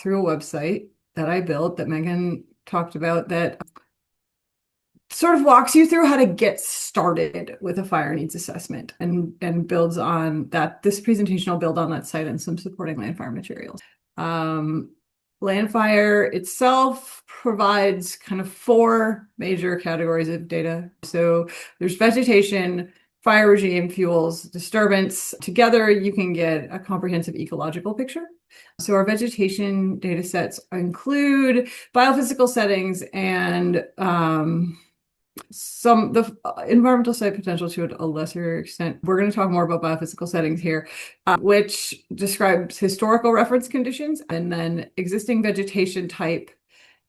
through a website that I built that Megan talked about that sort of walks you through how to get started with a fire needs assessment and builds on that. This presentation will build on that site and some supporting LANDFIRE materials. LANDFIRE itself provides kind of 4 major categories of data. So there's vegetation, fire regime, fuels, disturbance. Together, you can get a comprehensive ecological picture. So our vegetation data sets include biophysical settings and the environmental site potential to a lesser extent. We're going to talk more about biophysical settings here, which describes historical reference conditions and then existing vegetation type,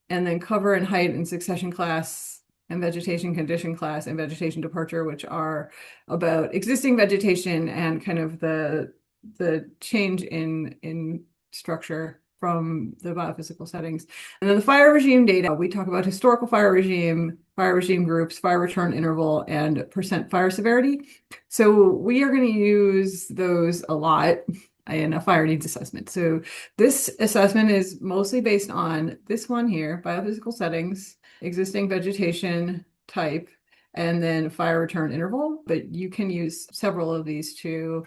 and then cover and height and succession class and vegetation condition class and vegetation departure, which are about existing vegetation and kind of the change in structure from the biophysical settings. And then the fire regime data, we talk about historical fire regime groups, fire return interval, and percent fire severity. So we are going to use those a lot in a fire needs assessment. So this assessment is mostly based on this one here, biophysical settings, existing vegetation type, and then fire return interval. But you can use several of these to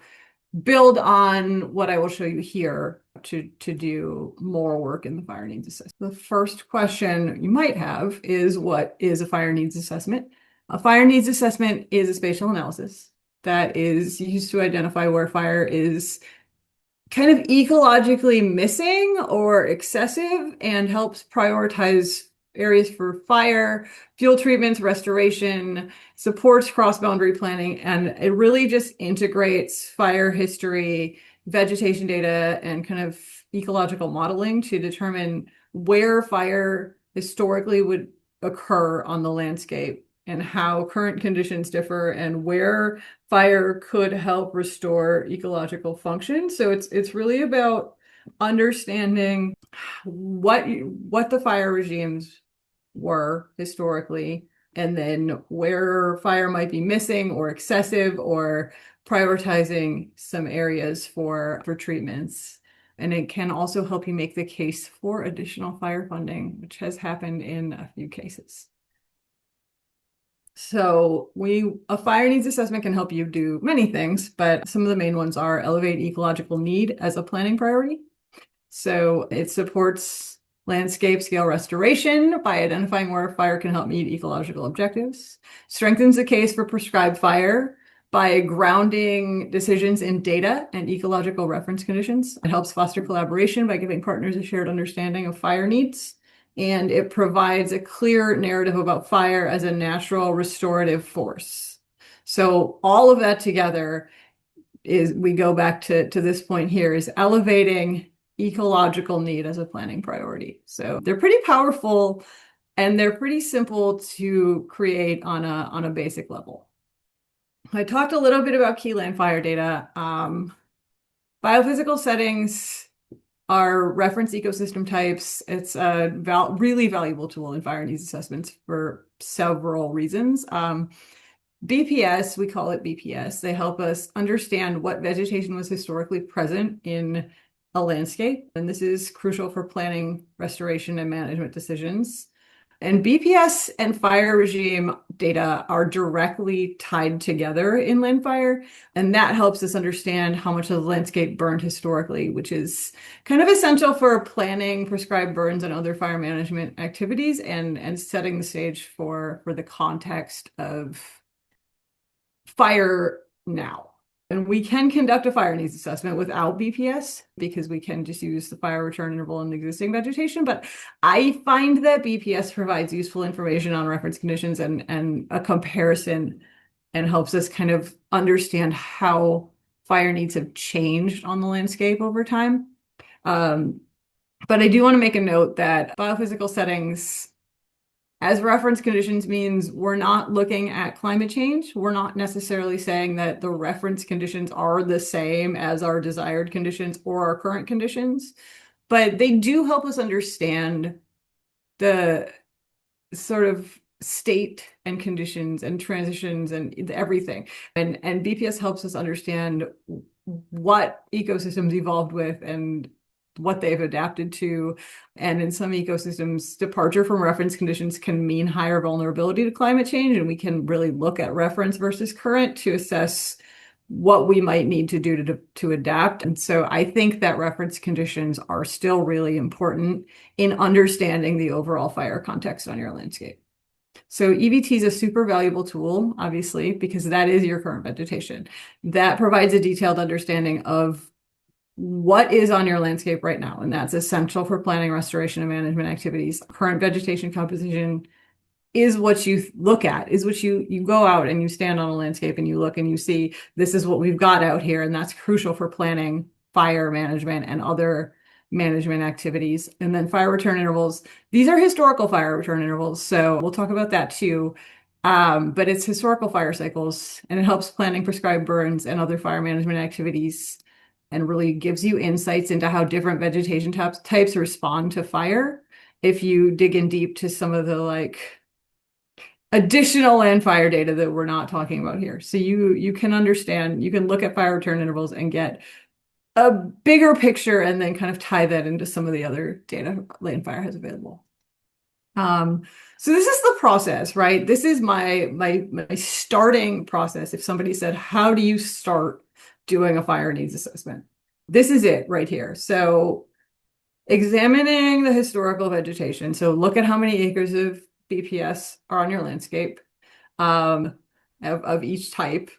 build on what I will show you here to do more work in the fire needs assessment. The first question you might have is, what is a fire needs assessment? A fire needs assessment is a spatial analysis that is used to identify where fire is kind of ecologically missing or excessive and helps prioritize areas for fire, fuel treatments, restoration, supports cross-boundary planning, and it really just integrates fire history, vegetation data, and kind of ecological modeling to determine where fire historically would occur on the landscape and how current conditions differ and where fire could help restore ecological function. So it's really about understanding what the fire regimes were historically, and then where fire might be missing or excessive, or prioritizing some areas for treatments. And it can also help you make the case for additional fire funding, which has happened in a few cases. So a fire needs assessment can help you do many things, but some of the main ones are elevate ecological need as a planning priority. So it supports landscape scale restoration by identifying where fire can help meet ecological objectives, strengthens the case for prescribed fire by grounding decisions in data and ecological reference conditions. It helps foster collaboration by giving partners a shared understanding of fire needs. And it provides a clear narrative about fire as a natural restorative force. So all of that together we go back to this point here, is elevating ecological need as a planning priority. So they're pretty powerful and they're pretty simple to create on a basic level. I talked a little bit about key LANDFIRE data. Biophysical settings are reference ecosystem types. It's a really valuable tool in fire needs assessments for several reasons. BPS, we call it BPS. They help us understand what vegetation was historically present in a landscape. And this is crucial for planning, restoration, and management decisions. And BPS and fire regime data are directly tied together in LANDFIRE, and that helps us understand how much of the landscape burned historically, which is kind of essential for planning prescribed burns and other fire management activities, and setting the stage for the context of fire now. And we can conduct a fire needs assessment without BPS because we can just use the fire return interval in existing vegetation. But I find that BPS provides useful information on reference conditions and a comparison, and helps us kind of understand how fire needs have changed on the landscape over time. But I do want to make a note that biophysical settings as reference conditions means we're not looking at climate change. We're not necessarily saying that the reference conditions are the same as our desired conditions or our current conditions, but they do help us understand the sort of state and conditions and transitions and everything. And BPS helps us understand what ecosystems evolved with and what they've adapted to. And in some ecosystems, departure from reference conditions can mean higher vulnerability to climate change. And we can really look at reference versus current to assess what we might need to do to adapt. And so I think that reference conditions are still really important in understanding the overall fire context on your landscape. So EVT is a super valuable tool, obviously, because that is your current vegetation. That provides a detailed understanding of what is on your landscape right now, and that's essential for planning, restoration, and management activities. Current vegetation composition is what you look at, is what you go out and you stand on a landscape and you look and you see this is what we've got out here, and that's crucial for planning fire management and other management activities. And then fire return intervals. These are historical fire return intervals, so we'll talk about that too. But it's historical fire cycles, and it helps planning prescribed burns and other fire management activities, and really gives you insights into how different vegetation types respond to fire. If you dig in deep to some of the additional land fire data that we're not talking about here. So you can understand, you can look at fire return intervals and get a bigger picture and then kind of tie that into some of the other data LANDFIRE has available. So this is the process, right? This is my starting process. If somebody said, how do you start doing a fire needs assessment? This is it right here. So examining the historical vegetation. So look at how many acres of BPS are on your landscape of each type.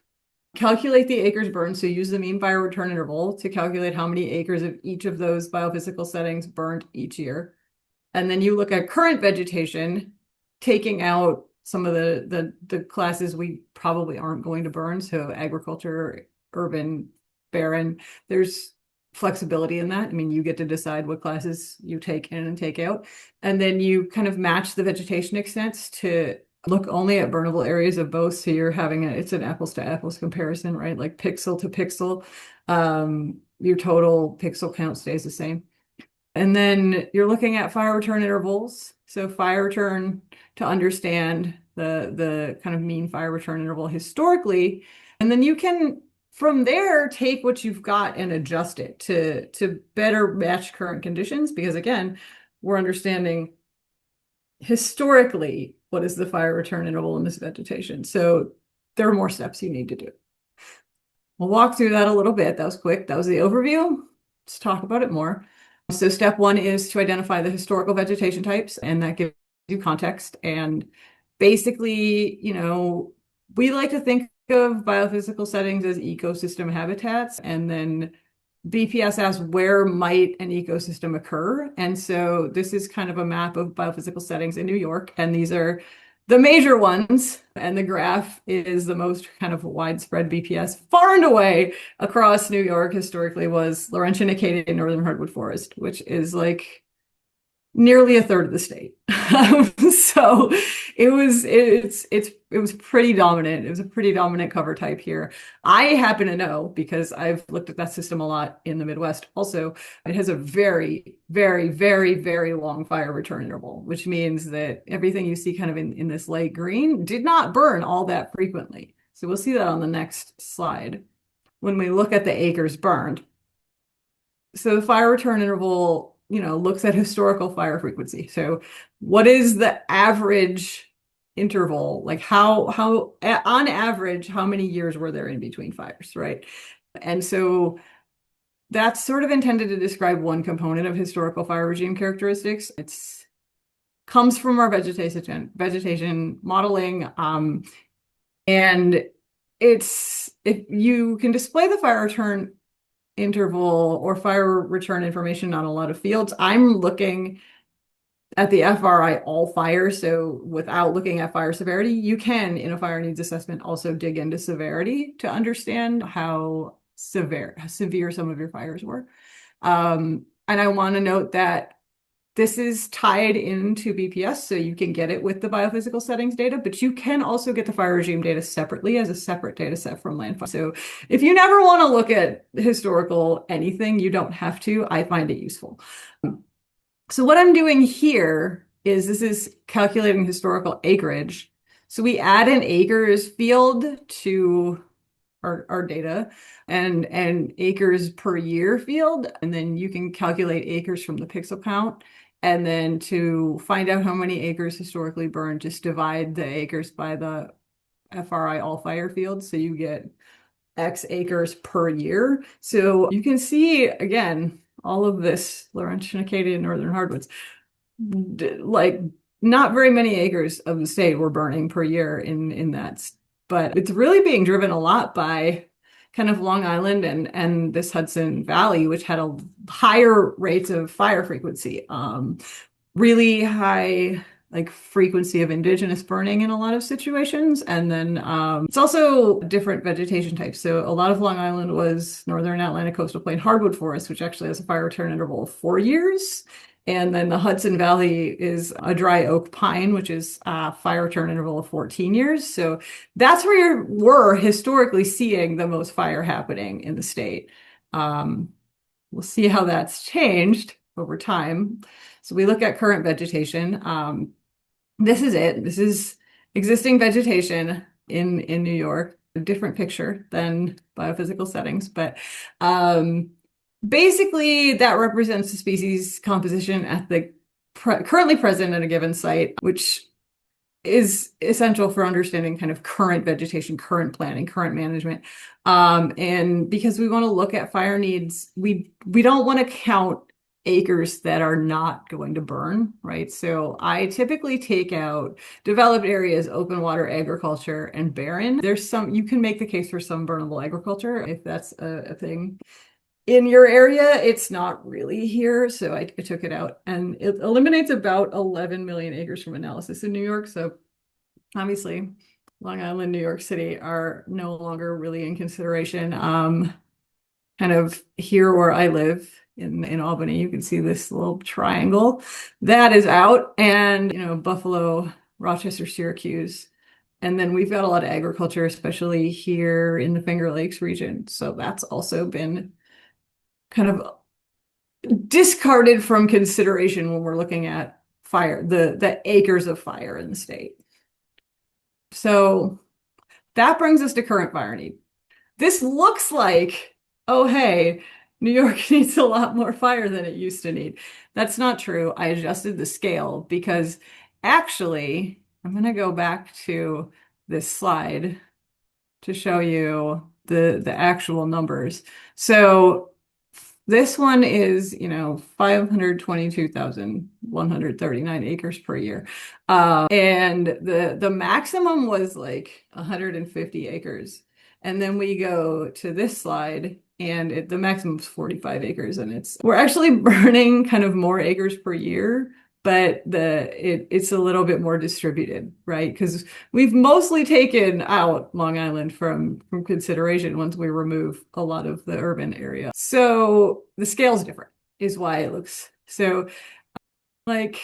Calculate the acres burned. So use the mean fire return interval to calculate how many acres of each of those biophysical settings burned each year. And then you look at current vegetation, taking out some of the classes we probably aren't going to burn. So agriculture, urban, barren, there's flexibility in that. I mean, you get to decide what classes you take in and take out. And then you kind of match the vegetation extents to look only at burnable areas of both. So you're having it's an apples to apples comparison, right? Like pixel to pixel. Your total pixel count stays the same. And then you're looking at fire return intervals. So fire return to understand the kind of mean fire return interval historically. And then you can, from there, take what you've got and adjust it to better match current conditions. Because again, we're understanding historically what is the fire return interval in this vegetation. So there are more steps you need to do. We'll walk through that a little bit. That was quick. That was the overview. Let's talk about it more. So step one is to identify the historical vegetation types, and that gives you context. And basically, we like to think of biophysical settings as ecosystem habitats, and then BPS asks where might an ecosystem occur. And so this is kind of a map of biophysical settings in New York, and these are the major ones, and the graph is the most kind of widespread BPS. Far and away across New York historically was Laurentian Acadian Northern Hardwood Forest, which is like nearly a third of the state. So it was pretty dominant. It was a pretty dominant cover type here. I happen to know, because I've looked at that system a lot in the Midwest. Also, it has a very, very, very, very long fire return interval, which means that everything you see kind of in this light green did not burn all that frequently. So we'll see that on the next slide when we look at the acres burned. So the fire return interval looks at historical fire frequency. So what is the average interval? Like how on average, how many years were there in between fires, right? And so that's sort of intended to describe one component of historical fire regime characteristics. It's comes from our vegetation modeling. And if you can display the fire return interval or fire return information on a lot of fields. I'm looking at the FRI all fire. So without looking at fire severity, you can, in a fire needs assessment, also dig into severity to understand how severe some of your fires were. And I want to note that this is tied into BPS, so you can get it with the biophysical settings data, but you can also get the fire regime data separately as a separate data set from LANDFIRE. So if you never want to look at historical anything, you don't have to. I find it useful. So what I'm doing here is this is calculating historical acreage. So we add an acres field to our data and acres per year field, and then you can calculate acres from the pixel count. And then to find out how many acres historically burned, just divide the acres by the FRI all fire field. So you get X acres per year. So you can see, again, all of this Laurentian, Acadian, Northern hardwoods, like not very many acres of the state were burning per year in that. But it's really being driven a lot by kind of Long Island and this Hudson Valley, which had a higher rates of fire frequency, really high like frequency of indigenous burning in a lot of situations. And then it's also different vegetation types. So a lot of Long Island was Northern Atlantic coastal plain hardwood forest, which actually has a fire return interval of 4 years. And then the Hudson Valley is a dry oak pine, which is a fire return interval of 14 years. So that's where we're historically seeing the most fire happening in the state. We'll see how that's changed over time. So we look at current vegetation. This is it. This is existing vegetation in New York. A different picture than biophysical settings, but basically that represents the species composition at the currently present at a given site, which is essential for understanding kind of current vegetation, current planning, current management. And because we want to look at fire needs, we don't want to count acres that are not going to burn, right? So I typically take out developed areas, open water agriculture, and barren. There's some, you can make the case for some burnable agriculture if that's a thing. In your area, it's not really here, so I took it out, and it eliminates about 11 million acres from analysis in New York. So obviously, Long Island, New York City are no longer really in consideration. Kind of here where I live in Albany, you can see this little triangle that is out, and Buffalo, Rochester, Syracuse. And then we've got a lot of agriculture, especially here in the Finger Lakes region. So that's also been kind of discarded from consideration when we're looking at fire, the acres of fire in the state. So that brings us to current fire need. This looks like, oh, hey, New York needs a lot more fire than it used to need. That's not true. I adjusted the scale because actually, I'm going to go back to this slide to show you the actual numbers. So this one is, 522,139 acres per year. And the maximum was like 150 acres. And then we go to this slide, and the maximum is 45 acres. And we're actually burning kind of more acres per year, but it's a little bit more distributed, right? Because we've mostly taken out Long Island from consideration once we remove a lot of the urban area. So the scale's different, is why it looks so like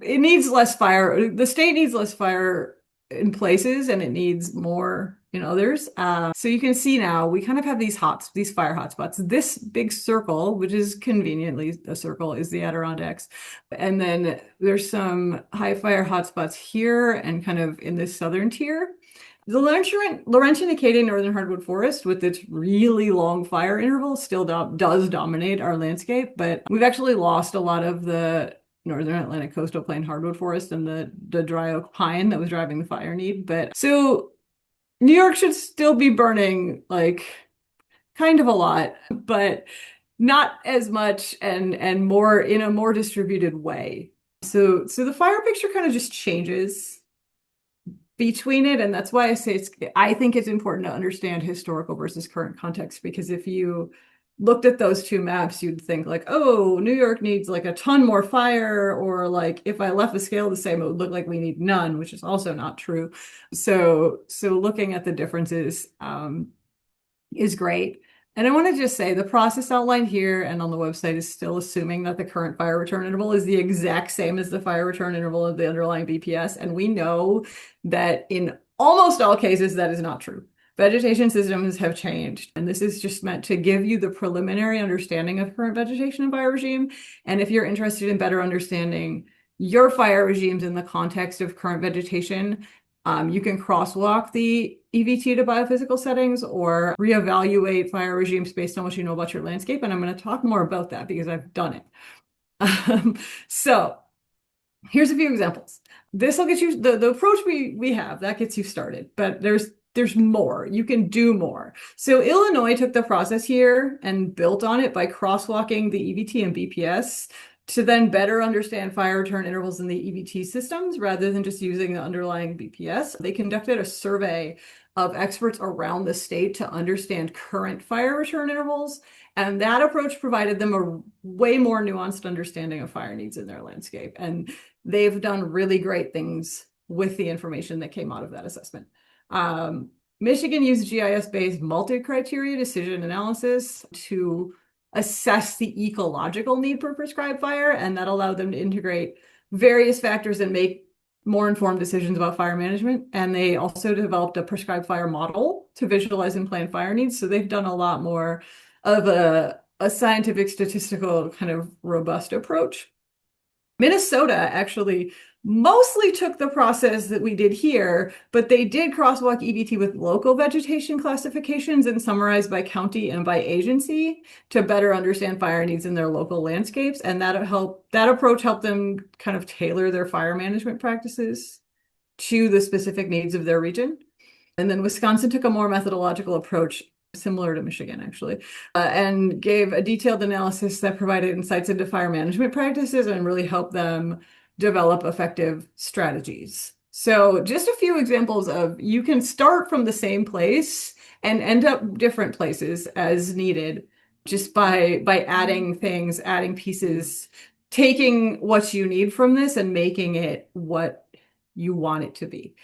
it needs less fire. The state needs less fire in places, and it needs more in others. So you can see now we kind of have these fire hotspots. This big circle, which is conveniently a circle, is the Adirondacks. And then there's some high fire hotspots here and kind of in this southern tier. The Laurentian Acadian Northern Hardwood Forest, with its really long fire interval, still does dominate our landscape, but we've actually lost a lot of the Northern Atlantic coastal plain hardwood forest and the dry oak pine that was driving the fire need. But so New York should still be burning like kind of a lot, but not as much and more in a more distributed way. So the fire picture kind of just changes between it, and that's why I say I think it's important to understand historical versus current context, because if you looked at those two maps, you'd think like, oh, New York needs like a ton more fire, or like if I left the scale the same, it would look like we need none, which is also not true. So looking at the differences is great. And I want to just say the process outlined here and on the website is still assuming that the current fire return interval is the exact same as the fire return interval of the underlying BPS. And we know that in almost all cases, that is not true. Vegetation systems have changed, and this is just meant to give you the preliminary understanding of current vegetation and fire regime. And if you're interested in better understanding your fire regimes in the context of current vegetation, You can crosswalk the EVT to biophysical settings or reevaluate fire regimes based on what you know about your landscape. And I'm going to talk more about that because I've done it. So here's a few examples. This will get you the approach we have that gets you started, but there's more. You can do more. So Illinois took the process here and built on it by crosswalking the EVT and BPS to then better understand fire return intervals in the EVT systems rather than just using the underlying BPS. They conducted a survey of experts around the state to understand current fire return intervals, and that approach provided them a way more nuanced understanding of fire needs in their landscape. And they've done really great things with the information that came out of that assessment. Michigan used GIS-based multi-criteria decision analysis to assess the ecological need for prescribed fire, and that allowed them to integrate various factors and make more informed decisions about fire management. And they also developed a prescribed fire model to visualize and plan fire needs. So they've done a lot more of a scientific, statistical, kind of robust approach. Minnesota actually mostly took the process that we did here, but they did crosswalk EVT with local vegetation classifications and summarized by county and by agency to better understand fire needs in their local landscapes. And that approach helped them kind of tailor their fire management practices to the specific needs of their region. And then Wisconsin took a more methodological approach, similar to Michigan, actually, and gave a detailed analysis that provided insights into fire management practices and really helped them develop effective strategies. So just a few examples of you can start from the same place and end up different places as needed just by adding things, adding pieces, taking what you need from this and making it what you want it to be.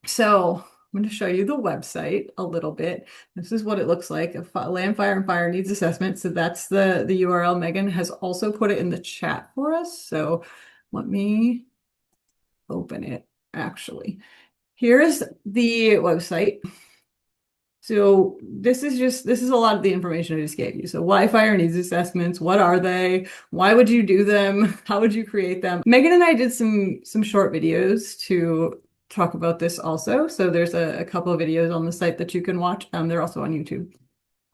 So I'm going to show you the website a little bit. This is what it looks like, a land fire and fire needs assessment. So that's the URL. Megan has also put it in the chat for us. So let me open it actually. Here's the website. So this is a lot of the information I just gave you. So why fire needs assessments? What are they? Why would you do them? How would you create them? Megan and I did some short videos to talk about this also. So there's a couple of videos on the site that you can watch. They're also on YouTube.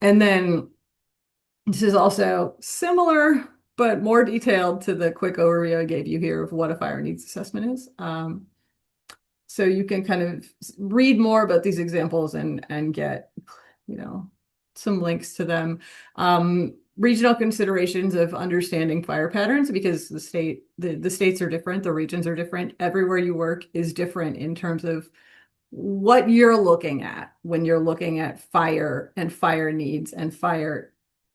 And then this is also similar, but more detailed to the quick overview I gave you here of what a fire needs assessment is. So you can kind of read more about these examples and get, some links to them. Regional considerations of understanding fire patterns, because the states are different, the regions are different. Everywhere you work is different in terms of what you're looking at when you're looking at fire and fire needs and fire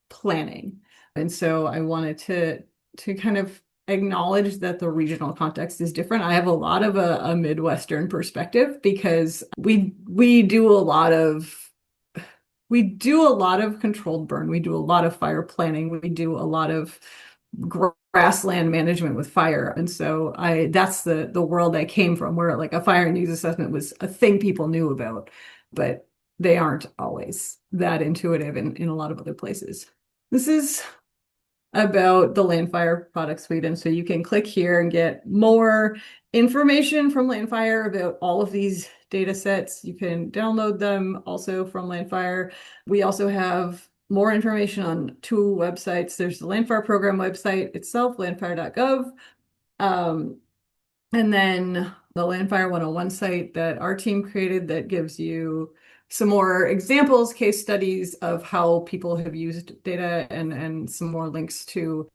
planning. And so I wanted to kind of acknowledge that the regional context is different. I have a lot of a Midwestern perspective because we do a lot of controlled burn. We do a lot of fire planning. We do a lot of grassland management with fire. And so that's the world I came from, where like a fire needs assessment was a thing people knew about, but they aren't always that intuitive in a lot of other places. This is about the LANDFIRE product suite. And so you can click here and get more information from LANDFIRE about all of these data sets. You can download them also from LANDFIRE. We also have more information on two websites. There's the LANDFIRE program website itself, landfire.gov. And then the LANDFIRE 101 site that our team created that gives you some more examples, case studies of how people have used data and some more links to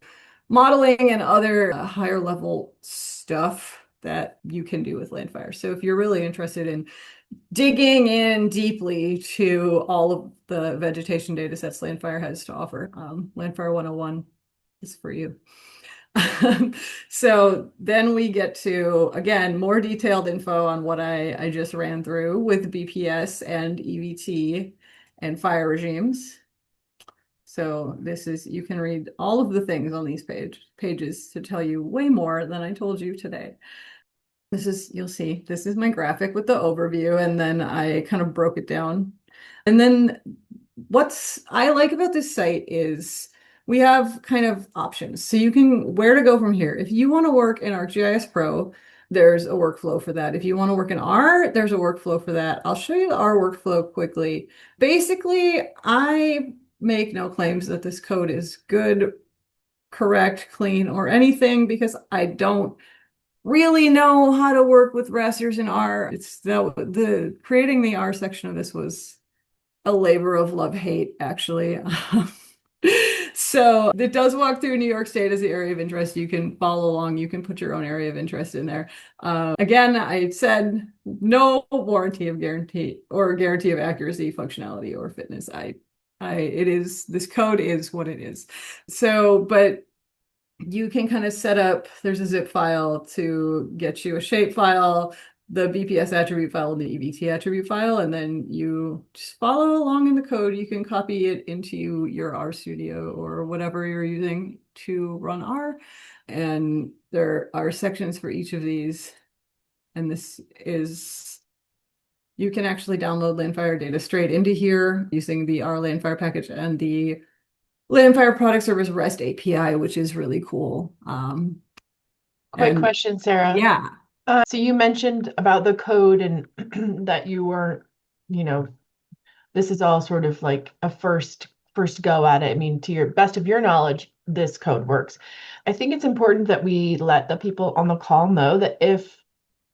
modeling and other higher level stuff that you can do with LANDFIRE. So if you're really interested in digging in deeply to all of the vegetation data sets LANDFIRE has to offer, LANDFIRE 101 is for you. So then we get to, again, more detailed info on what I just ran through with BPS and EVT and fire regimes. So you can read all of the things on these pages to tell you way more than I told you today. You'll see, this is my graphic with the overview, and then I kind of broke it down. And then what I like about this site is we have kind of options. So where to go from here. If you want to work in ArcGIS Pro, there's a workflow for that. If you want to work in R, there's a workflow for that. I'll show you the R workflow quickly. Basically, I make no claims that this code is good, correct, clean, or anything because I don't really know how to work with rasters in R. It's the creating the R section of this was a labor of love-hate, actually. So it does walk through New York State as the area of interest. You can follow along. You can put your own area of interest in there. Again, I said no warranty of guarantee or guarantee of accuracy, functionality, or fitness. This code is what it is. So, but you can kind of set up, there's a zip file to get you a shape file, the BPS attribute file, and the EBT attribute file, and then you just follow along in the code. You can copy it into your RStudio or whatever you're using to run R. And there are sections for each of these. And you can actually download LANDFIRE data straight into here using the R LANDFIRE package and the LANDFIRE product service REST API, which is really cool. Quick question, Sarah. Yeah. So you mentioned about the code and that you weren't, you know, this is all sort of like a first go at it. I mean, to your best of your knowledge, this code works. I think it's important that we let the people on the call know that if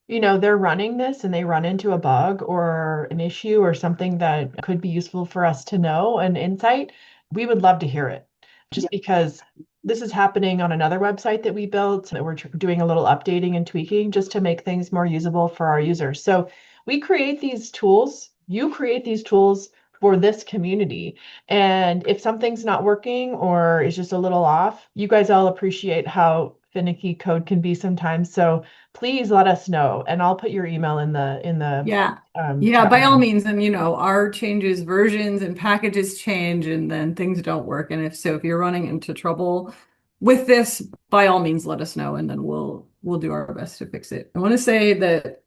they're running this and they run into a bug or an issue or something that could be useful for us to know, an insight, we would love to hear it. Just because this is happening on another website that we built, that we're doing a little updating and tweaking just to make things more usable for our users. So we create these tools, you create these tools for this community. And if something's not working or is just a little off, you guys all appreciate how finicky code can be sometimes. So please let us know, and I'll put your email in the Yeah. Yeah, chat by all window. means. And R changes, versions and packages change, and then things don't work. And if you're running into trouble with this, by all means, let us know, and then we'll do our best to fix it. I want to say that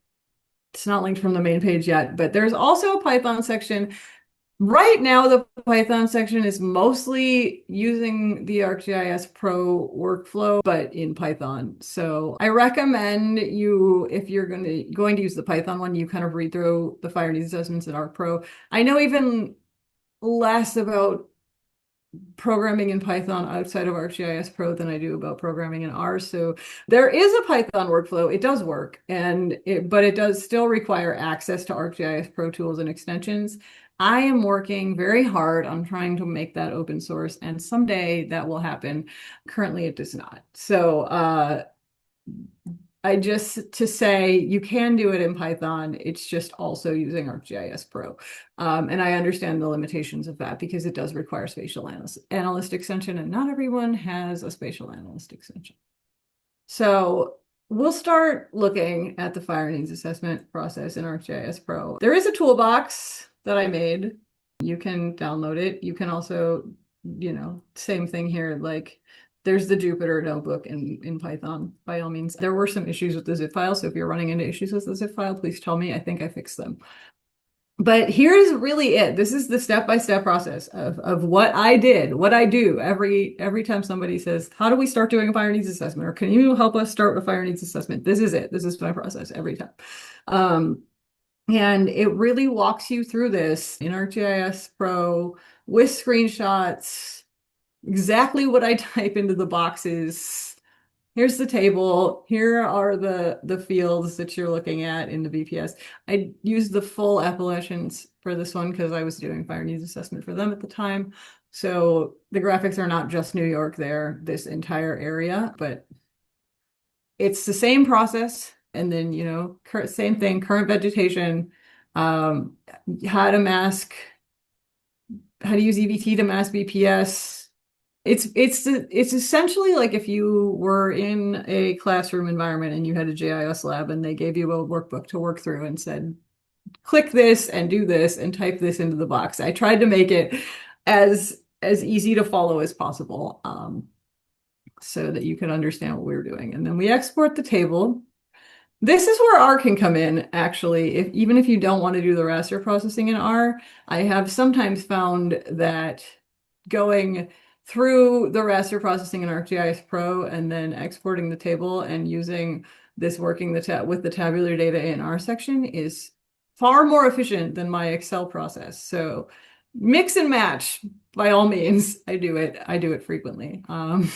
it's not linked from the main page yet, but there's also a Python section. Right now, the Python section is mostly using the ArcGIS Pro workflow, but in Python. So I recommend you, if you're going to use the Python one, you kind of read through the fire needs assessments in ArcPro. I know even less about programming in Python outside of ArcGIS Pro than I do about programming in R. So there is a Python workflow. It does work, but it does still require access to ArcGIS Pro tools and extensions. I am working very hard on trying to make that open source, and someday that will happen. Currently, it does not. So to say you can do it in Python, it's just also using ArcGIS Pro. And I understand the limitations of that because it does require spatial analyst extension, and not everyone has a spatial analyst extension. So we'll start looking at the fire needs assessment process in ArcGIS Pro. There is a toolbox that I made. You can download it. You can also, same thing here, like there's the Jupyter notebook in Python, by all means. There were some issues with the zip file, so if you're running into issues with the zip file, please tell me. I think I fixed them. But here's really it. This is the step-by-step process of what I did, what I do every time somebody says, how do we start doing a fire needs assessment? Or can you help us start a fire needs assessment? This is it. This is my process every time. And it really walks you through this in ArcGIS Pro with screenshots, exactly what I type into the boxes. Here's the table. Here are the fields that you're looking at in the BPS. I used the full Appalachians for this one because I was doing fire needs assessment for them at the time. So the graphics are not just New York, they're this entire area, but it's the same process. And then, same thing, current vegetation, how to use EBT to mask BPS. It's essentially like if you were in a classroom environment and you had a JIS lab and they gave you a workbook to work through and said, click this and do this and type this into the box. I tried to make it as easy to follow as possible, so that you can understand what we were doing. And then we export the table. This is where R can come in, actually. Even if you don't want to do the raster processing in R, I have sometimes found that going through the raster processing in ArcGIS Pro and then exporting the table and using this working with the tabular data in our section is far more efficient than my Excel process. So mix and match by all means. I do it frequently. Yeah,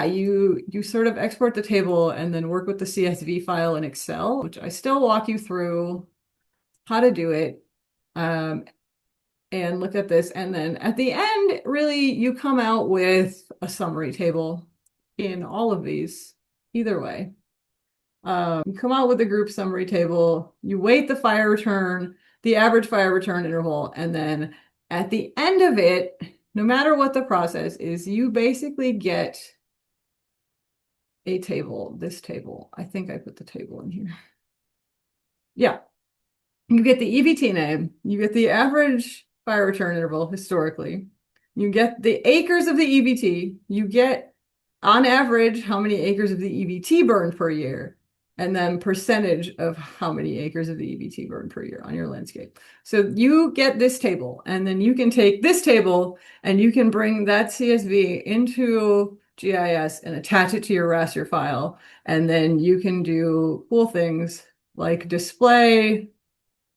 you sort of export the table and then work with the CSV file in Excel, which I still walk you through how to do it. And look at this. And then at the end, really, you come out with a summary table in all of these, either way. You come out with a group summary table, you weight the fire return, the average fire return interval, and then at the end of it, no matter what the process is, you basically get a table, this table. I think I put the table in here. Yeah. You get the EVT name, you get the average fire return interval historically, you get the acres of the EVT, you get on average how many acres of the EVT burned per year, and then percentage of how many acres of the EVT burned per year on your landscape. So you get this table, and then you can take this table and you can bring that CSV into GIS and attach it to your raster file, and then you can do cool things like display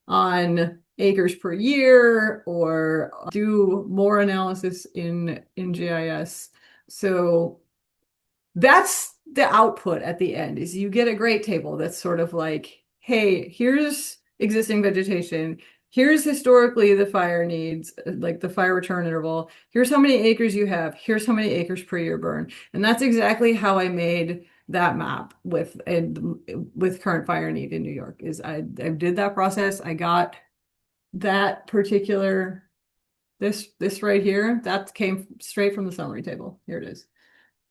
on acres per year or do more analysis in GIS. So that's the output at the end is you get a great table that's sort of like, hey, here's existing vegetation. Here's historically the fire needs, like the fire return interval. Here's how many acres you have. Here's how many acres per year burn. And that's exactly how I made that map with current fire need in New York is I did that process. I got that particular this right here that came straight from the summary table. Here it is.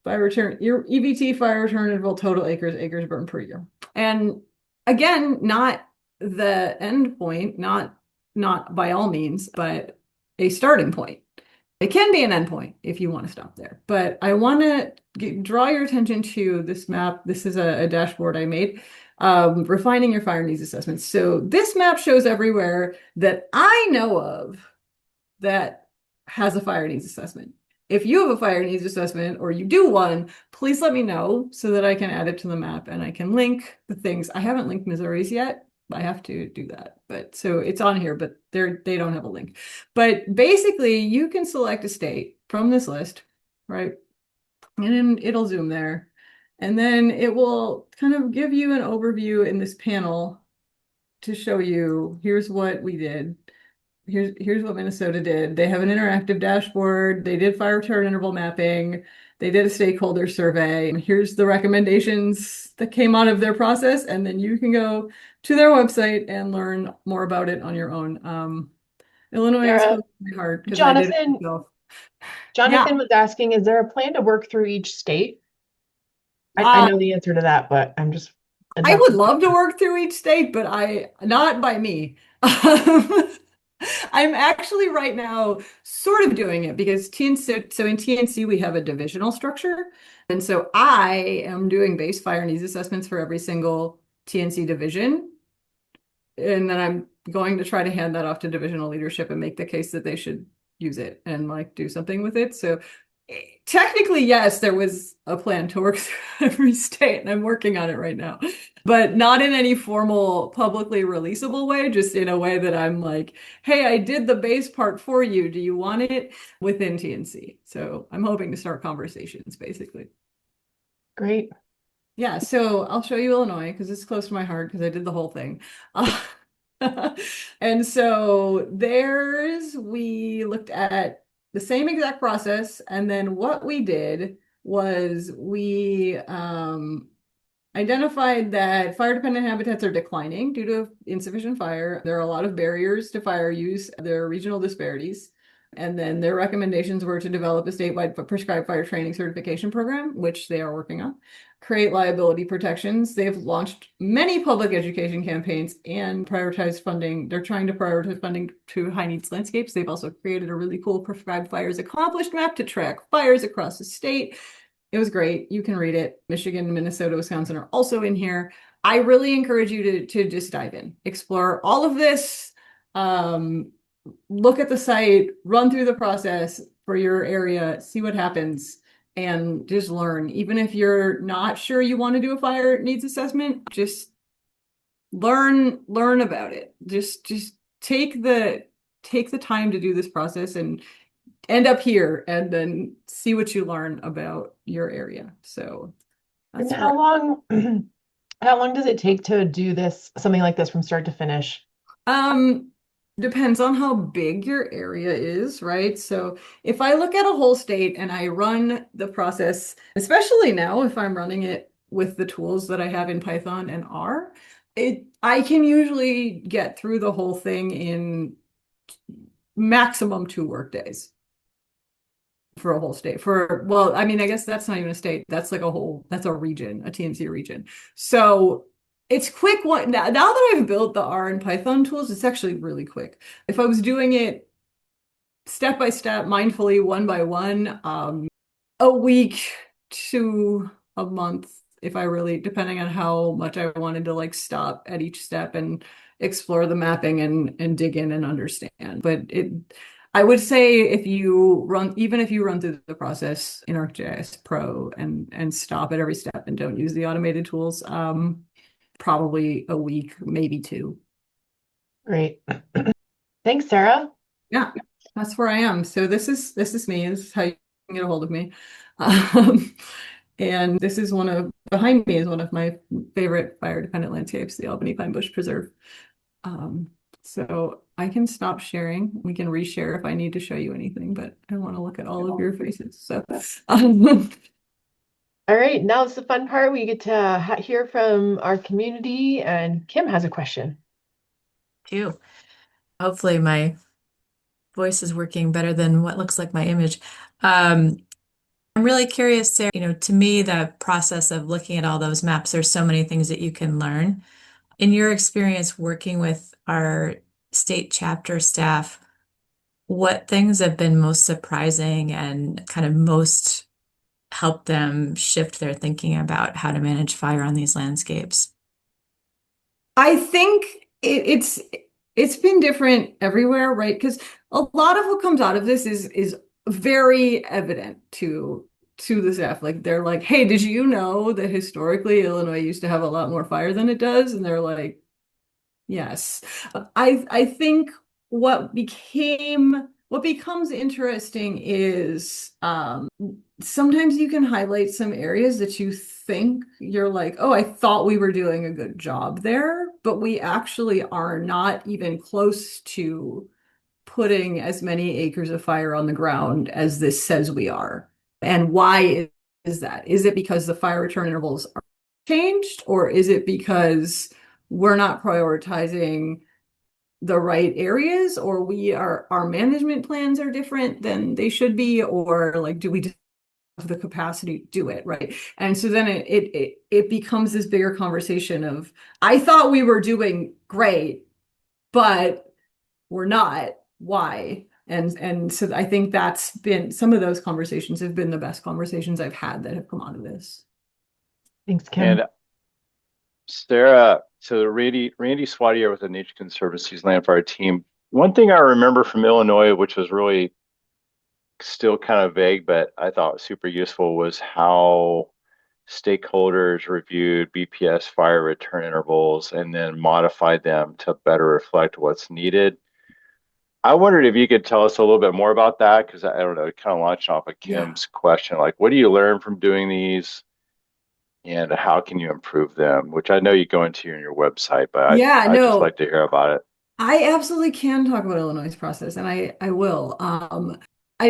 Fire return, your EVT fire return interval, total acres burned per year. And again, not the end point, not by all means, but a starting point. It can be an endpoint if you want to stop there. But I want to draw your attention to this map. This is a dashboard I made, refining your fire needs assessment. So this map shows everywhere that I know of that has a fire needs assessment. If you have a fire needs assessment or you do one, please let me know so that I can add it to the map and I can link the things. I haven't linked Missouri's yet. I have to do that. But so it's on here, but they don't have a link. But basically, you can select a state from this list, right? And then it'll zoom there. And then it will kind of give you an overview in this panel to show you, here's what we did. Here's what Minnesota did. They have an interactive dashboard. They did fire return interval mapping. They did a stakeholder survey. And here's the recommendations that came out of their process. And then you can go to their website and learn more about it on your own. Illinois is close to my heart because I did it myself. Jonathan was asking, is there a plan to work through each state? I know the answer to that, but I would love to work through each state, but not by me. I'm actually right now sort of doing it because so in TNC we have a divisional structure. And so I am doing base fire needs assessments for every single TNC division. And then I'm going to try to hand that off to divisional leadership and make the case that they should use it and like do something with it. So technically, yes, there was a plan to work through every state, and I'm working on it right now, but not in any formal, publicly releasable way, just in a way that I'm like, hey, I did the base part for you. Do you want it within TNC? So I'm hoping to start conversations, basically. Great. Yeah, so I'll show you Illinois because it's close to my heart because I did the whole thing. And so we looked at the same exact process. And then what we did was we identified that fire-dependent habitats are declining due to insufficient fire. There are a lot of barriers to fire use. There are regional disparities. And then their recommendations were to develop a statewide prescribed fire training certification program, which they are working on, create liability protections. They've launched many public education campaigns and prioritized funding. They're trying to prioritize funding to high needs landscapes. They've also created a really cool prescribed fires accomplished map to track fires across the state. It was great. You can read it. Michigan, Minnesota, Wisconsin are also in here. I really encourage you to just dive in, explore all of this. look at the site, run through the process for your area, see what happens, and just learn. Even if you're not sure you want to do a fire needs assessment, just learn about it. Just take the time to do this process and end up here and then see what you learn about your area. So And that's where how long how long does it take to do this, something like this from start to finish? um depends on how big your area is, right? So if I look at a whole state and I run the process, especially now if I'm running it with the tools that I have in Python and R, I can usually get through the whole thing in maximum 2 work days for a whole state. For, well, I mean, I guess that's not even a state. That's like that's a region, a TNC region. So it's quick one. Now that I've built the R and Python tools, it's actually really quick. If I was doing it step by step, mindfully, one by one, a week to a month, if I really, depending on how much I wanted to like stop at each step and explore the mapping and dig in and understand. But I would say if you run, even if you run through the process in ArcGIS Pro and stop at every step and don't use the automated tools, probably a week, maybe two. Great. Thanks, Sarah. Yeah, that's where I am. So this is me. This is how you can get a hold of me. Um, and this is behind me is one of my favorite fire dependent landscapes, the Albany Pine Bush Preserve. Um, so I can stop sharing. We can reshare if I need to show you anything, but I want to look at all of your faces. So All right, now it's the fun part. We get to hear from our community, and Kim has a question. Too. Hopefully my voice is working better than what looks like my image. Um, I'm really curious, Sarah, to me, the process of looking at all those maps, there's so many things that you can learn. In your experience working with our state chapter staff, what things have been most surprising and kind of most helped them shift their thinking about how to manage fire on these landscapes? I think it's been different everywhere, right? Because a lot of what comes out of this is very evident to the staff. Like they're like, "Hey, did you know that historically Illinois used to have a lot more fire than it does?" And they're like, "Yes." I think what becomes interesting is sometimes you can highlight some areas that you think you're like, oh, I thought we were doing a good job there, but we actually are not even close to putting as many acres of fire on the ground as this says we are. And why is that? Is it because the fire return intervals are changed, or is it because we're not prioritizing the right areas, or our management plans are different than they should be, or like do we just have the capacity to do it, right? And so then it becomes this bigger conversation of I thought we were doing great, but we're not. Why? And so I think that's been some of those conversations have been the best conversations I've had that have come out of this. Thanks, Kim. And Sarah, so Randy Swatier with the Nature Conservancy's Landfire team. One thing I remember from Illinois, which was really still kind of vague, but I thought super useful, was how stakeholders reviewed BPS fire return intervals and then modified them to better reflect what's needed. I wondered if you could tell us a little bit more about that, because I don't know, kind of launching off of Yeah. Kim's question, like what do you learn from doing these? And how can you improve them? Which I know you go into in your website, but Yeah, I'd just no, like to hear about it. I absolutely can talk about Illinois' process, and I will. I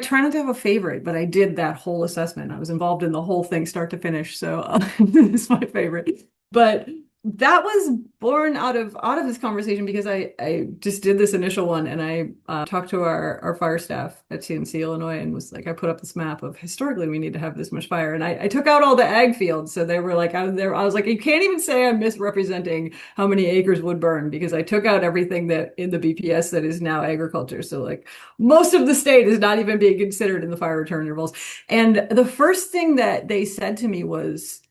try not to have a favorite, but I did that whole assessment. I was involved in the whole thing, start to finish. So it's my favorite. But that was born out of this conversation because I just did this initial one, and I talked to our fire staff at CNC Illinois and was like, I put up this map of historically we need to have this much fire, and I took out all the ag fields. So they were like, I was like, you can't even say I'm misrepresenting how many acres would burn because I took out everything that in the BPS that is now agriculture. So like most of the state is not even being considered in the fire return intervals. And the first thing that they said to me was,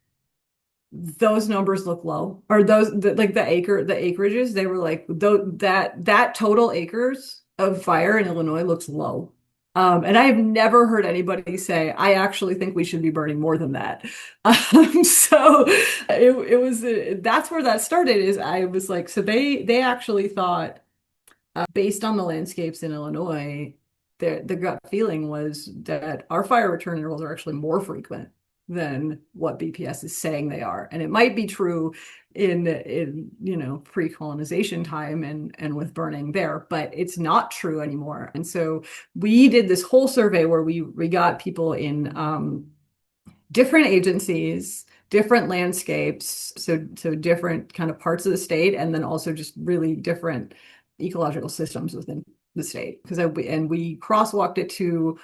those numbers look low, or like the acreages, they were like, that total acres of fire in Illinois looks low. And I have never heard anybody say, I actually think we should be burning more than that. So it was, that's where that started, is I was like, so they actually thought, based on the landscapes in Illinois, the gut feeling was that our fire return intervals are actually more frequent than what BPS is saying they are. And it might be true in pre-colonization time and with burning there, but it's not true anymore. And so we did this whole survey where we got people in different agencies, different landscapes, so different kind of parts of the state, and then also just really different ecological systems within the state. We crosswalked it to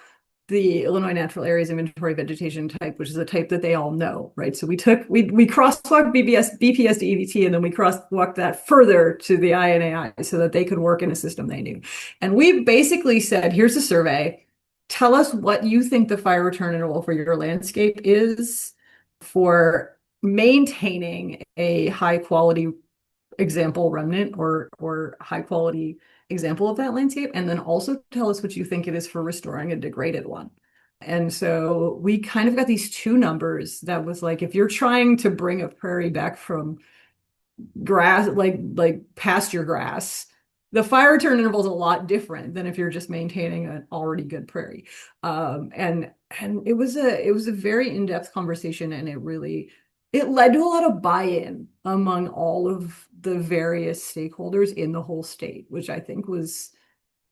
the Illinois Natural Areas Inventory vegetation type, which is a type that they all know, right? So we crosswalked BPS to EVT, and then we crosswalked that further to the INAI so that they could work in a system they knew. And we basically said, here's a survey. Tell us what you think the fire return interval for your landscape is for maintaining a high quality example remnant or high quality example of that landscape, and then also tell us what you think it is for restoring a degraded one. And so we kind of got these two numbers that was like, if you're trying to bring a prairie back from grass, like pasture grass, the fire return interval is a lot different than if you're just maintaining an already good prairie. And it was a very in-depth conversation, and it led to a lot of buy-in among all of the various stakeholders in the whole state, which I think was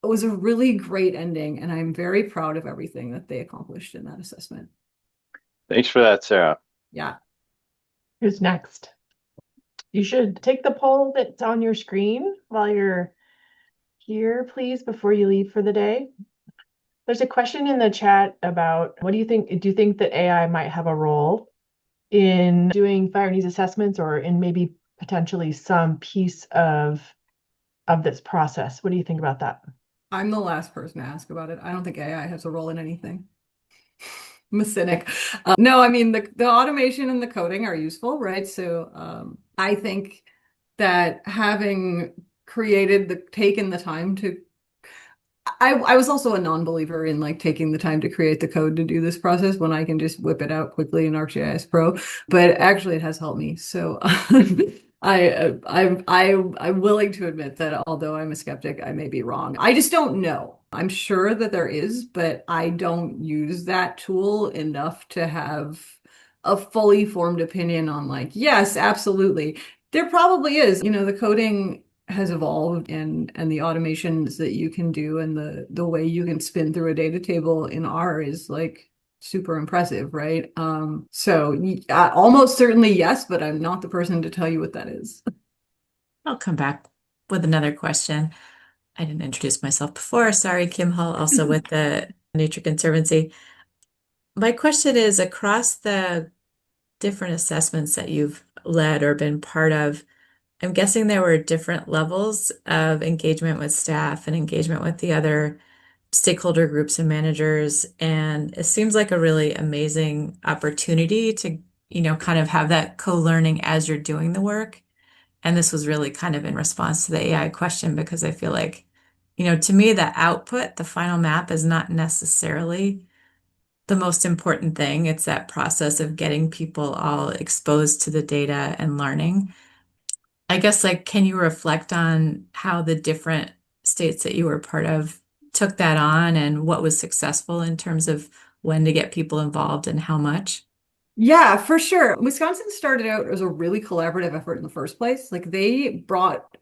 a really great ending. And I'm very proud of everything that they accomplished in that assessment. Thanks for that, Sarah. Yeah. Who's next? You should take the poll that's on your screen while you're here, please, before you leave for the day. There's a question in the chat about, what do you think? Do you think that AI might have a role in doing fire needs assessments, or in maybe potentially some piece of this process? What do you think about that? I'm the last person to ask about it. I don't think AI has a role in anything. I'm a cynic. No, I mean, the automation and the coding are useful, right? So I think that having taken the time to, I was also a non-believer in like taking the time to create the code to do this process when I can just whip it out quickly in ArcGIS Pro, but actually it has helped me. So I'm willing to admit that although I'm a skeptic, I may be wrong. I just don't know. I'm sure that there is, but I don't use that tool enough to have a fully formed opinion on like, yes, absolutely. There probably is, the coding has evolved, and the automations that you can do and the way you can spin through a data table in R is like super impressive, right? So almost certainly yes, but I'm not the person to tell you what that is. I'll come back with another question. I didn't introduce myself before. Sorry, Kim Hall, also with the Nature Conservancy. My question is, across the different assessments that you've led or been part of, I'm guessing there were different levels of engagement with staff and engagement with the other stakeholder groups and managers. And it seems like a really amazing opportunity to, kind of have that co-learning as you're doing the work. And this was really kind of in response to the AI question, because I feel like, to me, the output, the final map, is not necessarily the most important thing. It's that process of getting people all exposed to the data and learning. I guess, like, can you reflect on how the different states that you were part of took that on, and what was successful in terms of when to get people involved and how much? Yeah, for sure. Wisconsin started out as a really collaborative effort in the first place. Like they brought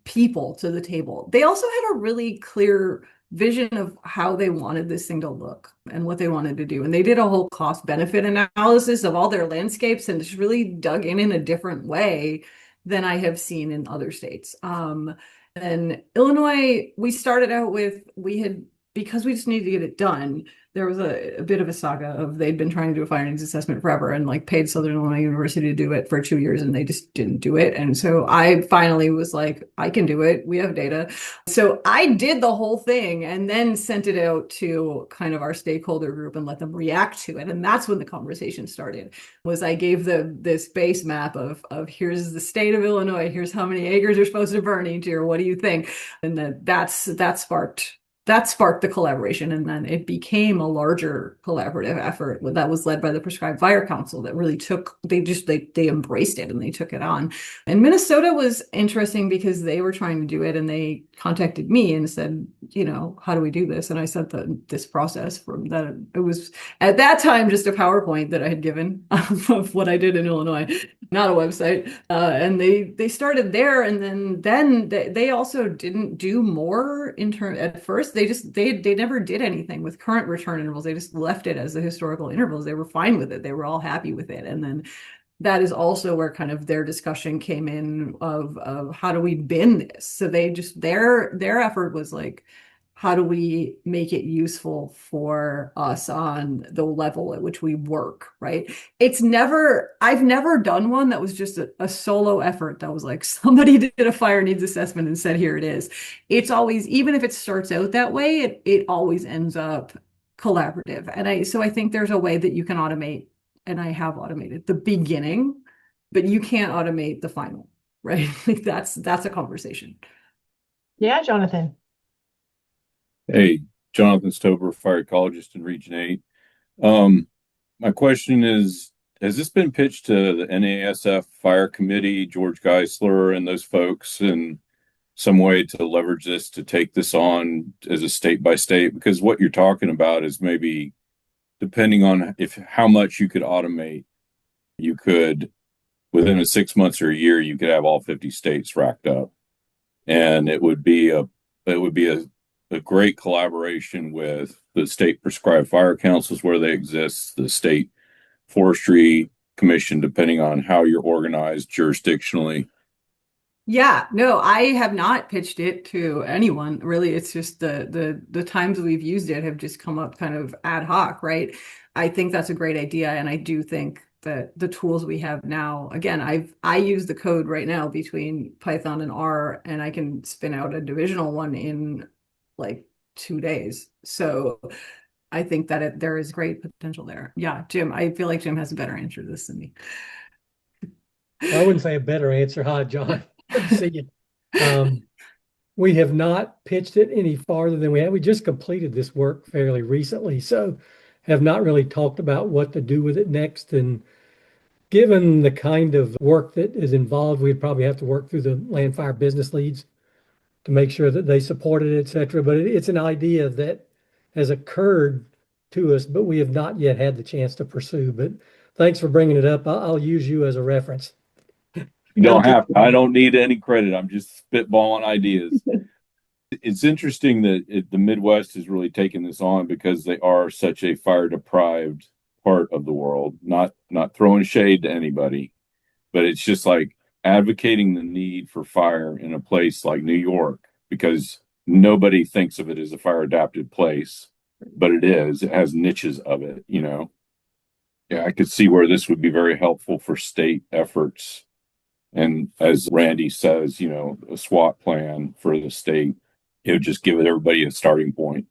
people to the table. They also had a really clear vision of how they wanted this thing to look and what they wanted to do. And they did a whole cost benefit analysis of all their landscapes and just really dug in a different way than I have seen in other states. And Illinois, we started out with, we had because we just needed to get it done, there was a bit of a saga of they'd been trying to do a fire needs assessment forever and like paid Southern Illinois University to do it for 2 years and they just didn't do it. And so I finally was like, I can do it. We have data. So I did the whole thing and then sent it out to kind of our stakeholder group and let them react to it. And that's when the conversation started. Was I gave this base map of here's the state of Illinois, here's how many acres are supposed to burn each year. What do you think? And then that sparked the collaboration, and then it became a larger collaborative effort that was led by the Prescribed Fire Council that really they embraced it and they took it on. And Minnesota was interesting because they were trying to do it and they contacted me and said, how do we do this? And I sent this process from that. It was at that time just a PowerPoint that I had given of what I did in Illinois, not a website. And they started there, and then they also didn't do more at first. They never did anything with current return intervals. They just left it as the historical intervals. They were fine with it. They were all happy with it. And then that is also where kind of their discussion came in of how do we bin this? So their effort was like, how do we make it useful for us on the level at which we work, right? I've never done one that was just a solo effort that was like somebody did a fire needs assessment and said, here it is. It's always, even if it starts out that way, it always ends up collaborative. And I think there's a way that you can automate, and I have automated the beginning, but you can't automate the final, right? Like that's a conversation. Yeah, Jonathan. Hey, Jonathan Stover, fire ecologist in Region 8. My question is, has this been pitched to the NASF Fire Committee, George Geisler, and those folks in some way to leverage this, to take this on as a state by state? Because what you're talking about is maybe, depending on how much you could automate, you could, within 6 months or a year, you could have all 50 states racked up. And it would be a great collaboration with the state prescribed fire councils where they exist, the state forestry commission, depending on how you're organized jurisdictionally. Yeah, no, I have not pitched it to anyone really. It's just the times we've used it have just come up kind of ad hoc, right? I think that's a great idea, and I do think that the tools we have now, again, I use the code right now between Python and R, and I can spin out a divisional one in like 2 days. So I think that there is great potential there. Yeah, Jim, I feel like Jim has a better answer to this than me. I wouldn't say a better answer. Hi, John. Good to see you. We have not pitched it any farther than we have. We just completed this work fairly recently, so have not really talked about what to do with it next. And given the kind of work that is involved, we'd probably have to work through the LANDFIRE business leads to make sure that they support it, et cetera. But it's an idea that has occurred to us, but we have not yet had the chance to pursue. But thanks for bringing it up. I'll use you as a reference. You don't have to. I don't need any credit. I'm just spitballing ideas. It's interesting that the Midwest has really taken this on because they are such a fire deprived part of the world. Not throwing shade to anybody, but it's just like advocating the need for fire in a place like New York, because nobody thinks of it as a fire adapted place, but it is. It has niches of it, Yeah, I could see where this would be very helpful for state efforts. And as Randy says, a SWAT plan for the state, it would just give everybody a starting point.